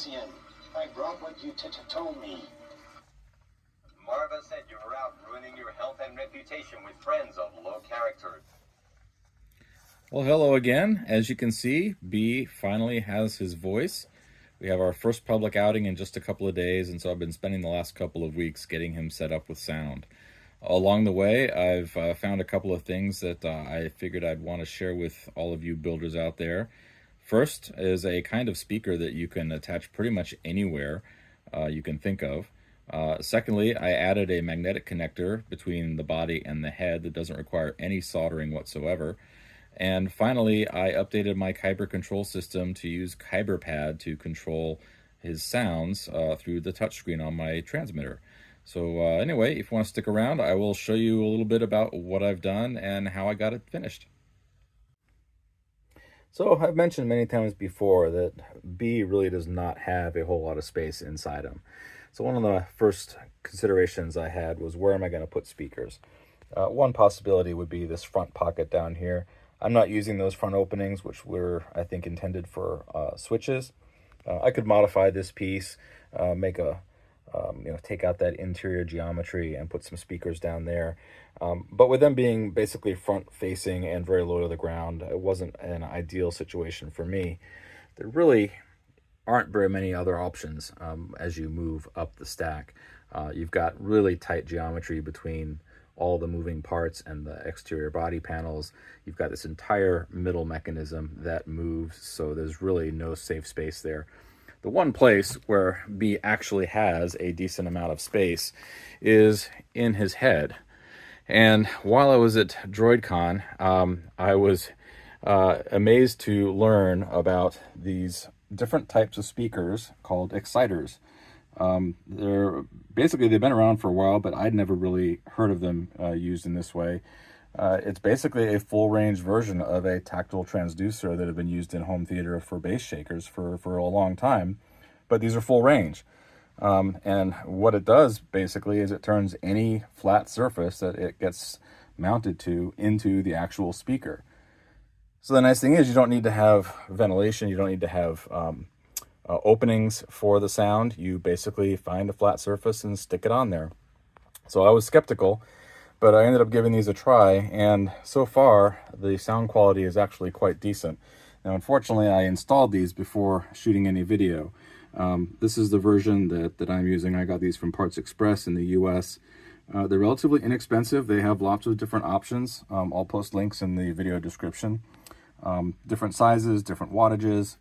Cassian. I brought what you told me. Marva said you were out ruining your health and reputation with friends of low character. Well, hello again. As you can see, B finally has his voice. We have our first public outing in just a couple of days, and so I've been spending the last couple of weeks getting him set up with sound. Along the way, I've found a couple of things that I figured I'd want to share with all of you builders out there. First is a kind of speaker that you can attach pretty much anywhere you can think of. Secondly, I added a magnetic connector between the body and the head that doesn't require any soldering whatsoever. And finally, I updated my Kyber control system to use Kyberpad to control his sounds through the touchscreen on my transmitter. So anyway, if you want to stick around, I will show you a little bit about what I've done and how I got it finished. So I've mentioned many times before that B really does not have a whole lot of space inside him. So one of the first considerations I had was, where am I going to put speakers? One possibility would be this front pocket down here. I'm not using those front openings, which were, I think, intended for switches. I could modify this piece, make a take out that interior geometry and put some speakers down there. But with them being basically front facing and very low to the ground, it wasn't an ideal situation for me. There really aren't very many other options as you move up the stack. You've got really tight geometry between all the moving parts and the exterior body panels. You've got this entire middle mechanism that moves, so there's really no safe space there. The one place where B actually has a decent amount of space is in his head. And while I was at DroidCon, I was amazed to learn about these different types of speakers called exciters. They've been around for a while, but I'd never really heard of them used in this way. It's basically a full range version of a tactile transducer that have been used in home theater for bass shakers for a long time, but these are full range. And what it does basically is it turns any flat surface that it gets mounted to into the actual speaker. So the nice thing is you don't need to have ventilation, you don't need to have openings for the sound. You basically find a flat surface and stick it on there. So I was skeptical, but I ended up giving these a try, and so far the sound quality is actually quite decent. Now unfortunately I installed these before shooting any video. This is the version that I'm using. I got these from Parts Express in the US. They're relatively inexpensive. They have lots of different options. I'll post links in the video description. Different sizes, different wattages,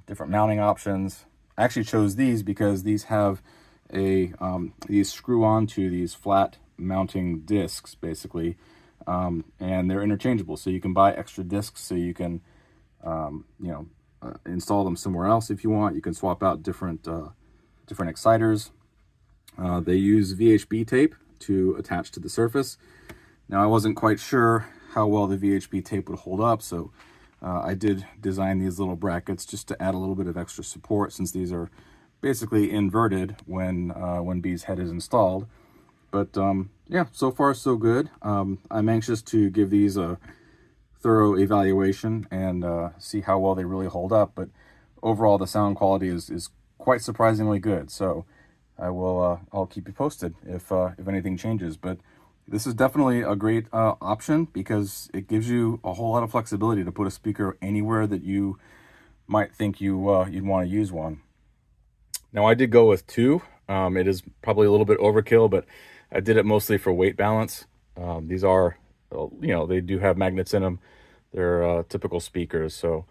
different mounting options. I actually chose these because these have these screw onto these flat mounting discs basically, and they're interchangeable, so you can buy extra discs so you can install them somewhere else if you want. You can swap out different exciters. They use VHB tape to attach to the surface. Now I wasn't quite sure how well the VHB tape would hold up, so I did design these little brackets just to add a little bit of extra support, since these are basically inverted when B's head is installed. But yeah, so far so good. I'm anxious to give these a thorough evaluation and see how well they really hold up. But overall, the sound quality is quite surprisingly good. So I'll keep you posted if anything changes. But this is definitely a great option because it gives you a whole lot of flexibility to put a speaker anywhere that you might think you'd want to use one. Now I did go with two. It is probably a little bit overkill, but I did it mostly for weight balance. These are, they do have magnets in them. They're typical speakers, so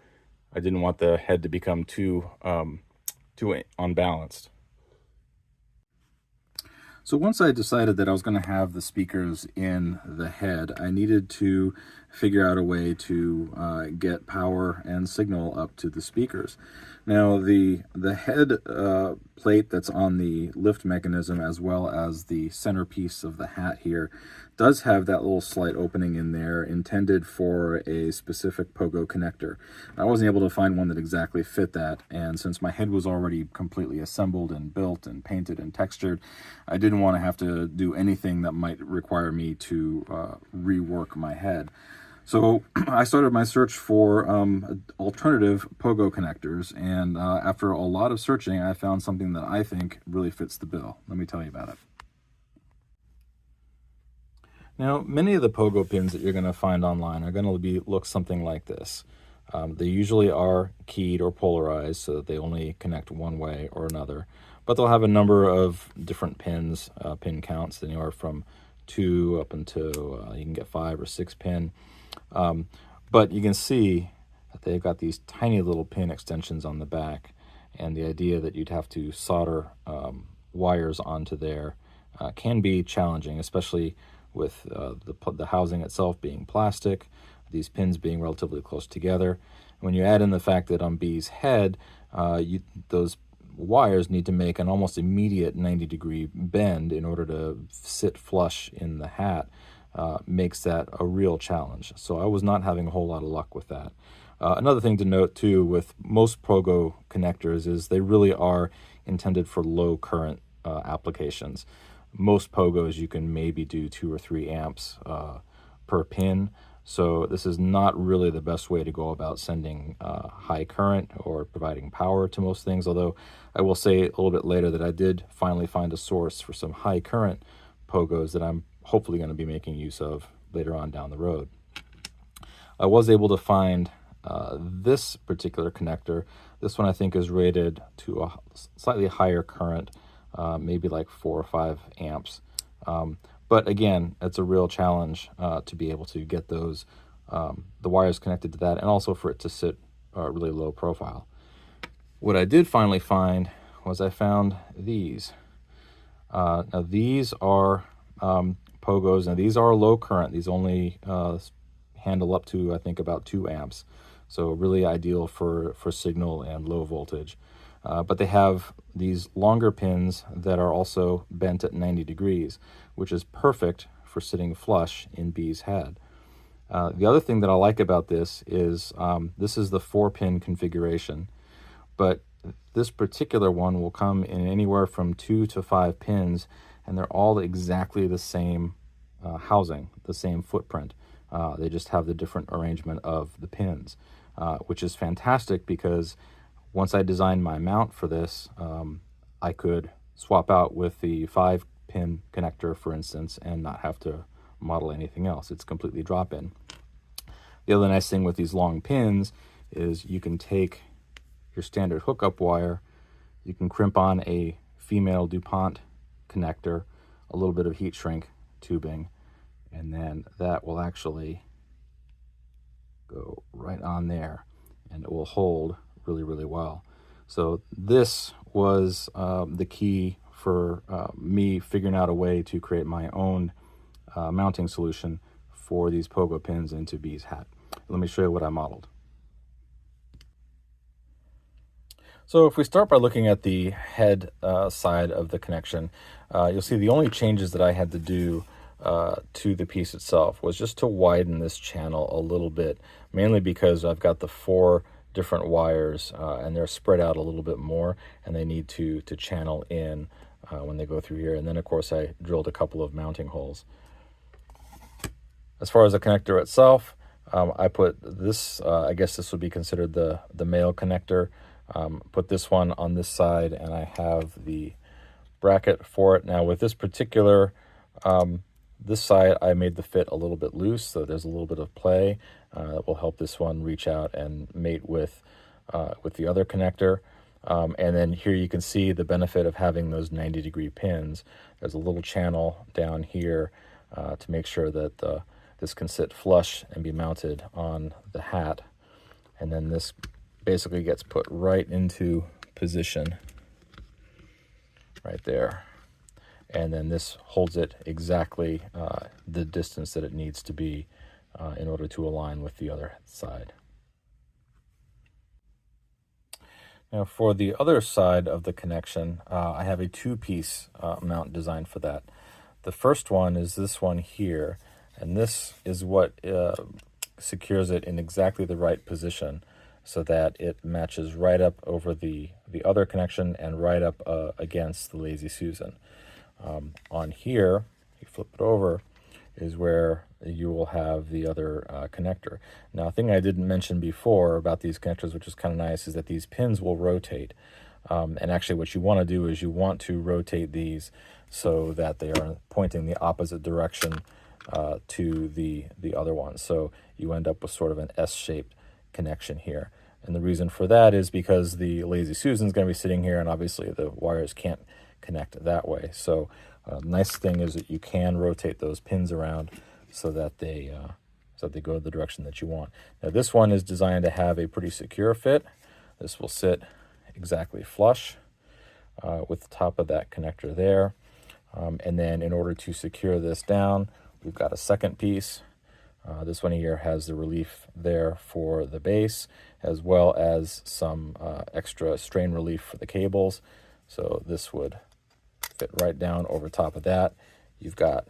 I didn't want the head to become too unbalanced. So once I decided that I was going to have the speakers in the head, I needed to figure out a way to get power and signal up to the speakers. Now the head plate that's on the lift mechanism, as well as the centerpiece of the hat here, does have that little slight opening in there intended for a specific Pogo connector. I wasn't able to find one that exactly fit that, and since my head was already completely assembled and built and painted and textured, I didn't want to have to do anything that might require me to rework my head. So I started my search for alternative Pogo connectors, and after a lot of searching, I found something that I think really fits the bill. Let me tell you about it. Now, many of the Pogo pins that you're going to find online are going to look something like this. They usually are keyed or polarized so that they only connect one way or another, but they'll have a number of different pins, pin counts, anywhere from 2 up until you can get 5 or 6 pin. But you can see that they've got these tiny little pin extensions on the back, and the idea that you'd have to solder wires onto there can be challenging, especially with the housing itself being plastic, these pins being relatively close together. When you add in the fact that on B's head, those wires need to make an almost immediate 90-degree bend in order to sit flush in the hat, makes that a real challenge. So I was not having a whole lot of luck with that. Another thing to note too with most Pogo connectors is they really are intended for low current applications. Most Pogos you can maybe do 2 or 3 amps per pin, so this is not really the best way to go about sending high current or providing power to most things, although I will say a little bit later that I did finally find a source for some high current Pogos that I'm hopefully going to be making use of later on down the road. I was able to find this particular connector. This one I think is rated to a slightly higher current, maybe like 4 or 5 amps. But again, it's a real challenge to be able to get those the wires connected to that, and also for it to sit really low profile. What I did finally find was I found these. Now these are Pogos, and these are low current. These only handle up to, I think, about 2 amps. So really ideal for signal and low voltage. But they have these longer pins that are also bent at 90 degrees, which is perfect for sitting flush in B's head. The other thing that I like about this is the 4-pin configuration, but this particular one will come in anywhere from 2 to 5 pins, and they're all exactly the same housing, the same footprint. They just have the different arrangement of the pins, which is fantastic because once I designed my mount for this, I could swap out with the 5-pin connector, for instance, and not have to model anything else. It's completely drop-in. The other nice thing with these long pins is you can take your standard hookup wire, you can crimp on a female DuPont connector, a little bit of heat shrink tubing, and then that will actually go right on there, and it will hold really, really well. So this was the key for me figuring out a way to create my own mounting solution for these Pogo pins into B's hat. Let me show you what I modeled. So if we start by looking at the head side of the connection, you'll see the only changes that I had to do to the piece itself was just to widen this channel a little bit, mainly because I've got the 4 different wires and they're spread out a little bit more, and they need to channel in when they go through here. And then of course I drilled a couple of mounting holes. As far as the connector itself, I put this, I guess this would be considered the male connector. Put this one on this side, and I have the bracket for it. Now with this particular this side, I made the fit a little bit loose, so there's a little bit of play that will help this one reach out and mate with the other connector. And then here you can see the benefit of having those 90-degree pins. There's a little channel down here to make sure that this can sit flush and be mounted on the hat. And then this basically gets put right into position right there. And then this holds it exactly the distance that it needs to be in order to align with the other side. Now for the other side of the connection, I have a 2-piece mount designed for that. The first one is this one here, and this is what secures it in exactly the right position so that it matches right up over the other connection and right up against the Lazy Susan. On here, you flip it over, is where you will have the other connector. Now, a thing I didn't mention before about these connectors, which is kind of nice, is that these pins will rotate. And actually what you want to do is you want to rotate these so that they are pointing the opposite direction to the other one. So you end up with sort of an S-shaped connection here. And the reason for that is because the Lazy Susan's going to be sitting here, and obviously the wires can't connect that way. So nice thing is that you can rotate those pins around so that they go the direction that you want. Now this one is designed to have a pretty secure fit. This will sit exactly flush with the top of that connector there. And then in order to secure this down, we've got a second piece. This one here has the relief there for the base, as well as some extra strain relief for the cables. So this would fit right down over top of that. You've got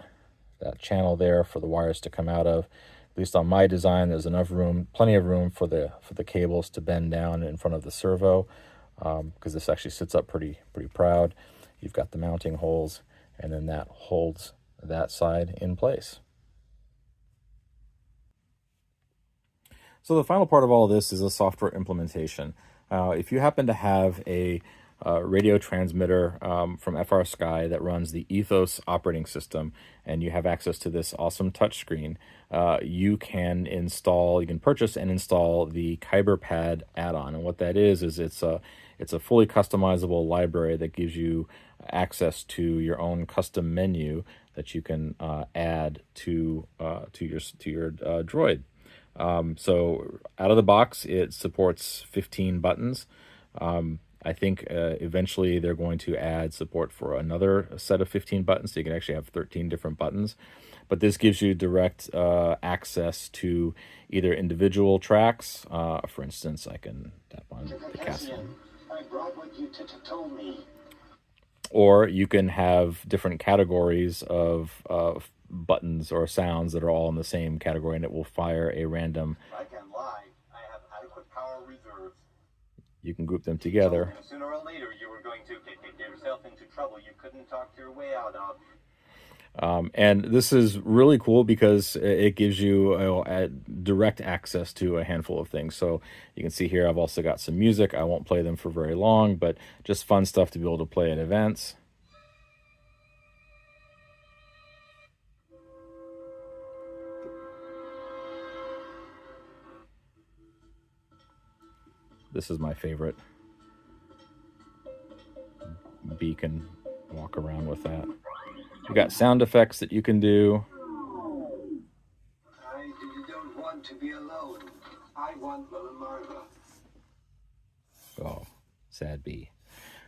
that channel there for the wires to come out of. At least on my design, there's enough room, plenty of room for the cables to bend down in front of the servo, because this actually sits up pretty proud. You've got the mounting holes, and then that holds that side in place. So the final part of all of this is a software implementation. If you happen to have a radio transmitter from FR Sky that runs the Ethos operating system, and you have access to this awesome touchscreen, you can purchase and install the Kyberpad add-on. And what that is it's a fully customizable library that gives you access to your own custom menu that you can add to your droid. So out of the box, it supports 15 buttons. I think eventually they're going to add support for another set of 15 buttons, so you can actually have 13 different buttons. But this gives you direct access to either individual tracks. For instance, I can tap on the Cassian. I brought what you told me. Or you can have different categories of buttons or sounds that are all in the same category, and it will fire a random. I can lie. I have adequate power reserves. You can group them together. Sooner or later, you were going to get yourself into trouble you couldn't talk your way out of. And this is really cool because it gives you direct access to a handful of things. So you can see here I've also got some music. I won't play them for very long, but just fun stuff to be able to play at events. This is my favorite. Beacon, walk around with that. You got sound effects that you can do. I don't want to be alone. I want Marva. Oh, sad bee.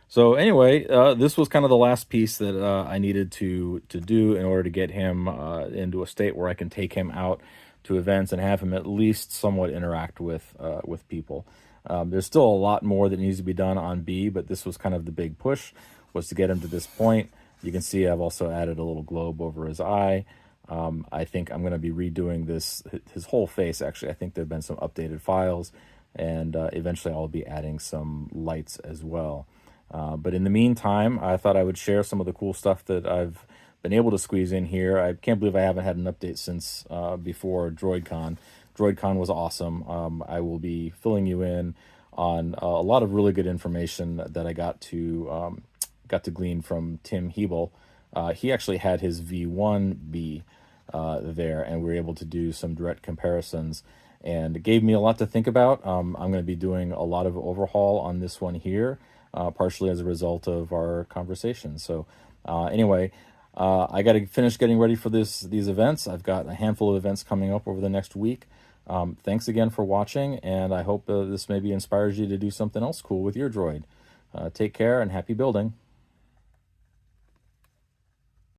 So anyway, this was kind of the last piece that I needed to do in order to get him into a state where I can take him out to events and have him at least somewhat interact with people. There's still a lot more that needs to be done on B, but this was kind of the big push, was to get him to this point. You can see I've also added a little globe over his eye. I think I'm going to be redoing his whole face, actually. I think there have been some updated files, and eventually I'll be adding some lights as well. But in the meantime, I thought I would share some of the cool stuff that I've been able to squeeze in here. I can't believe I haven't had an update since before DroidCon. DroidCon was awesome. I will be filling you in on a lot of really good information that I got to glean from Tim Hebel. He actually had his V1B there, and we were able to do some direct comparisons, and it gave me a lot to think about. I'm going to be doing a lot of overhaul on this one here, partially as a result of our conversation. So anyway, I got to finish getting ready for these events. I've got a handful of events coming up over the next week. Thanks again for watching, and I hope this maybe inspires you to do something else cool with your droid. Take care and happy building.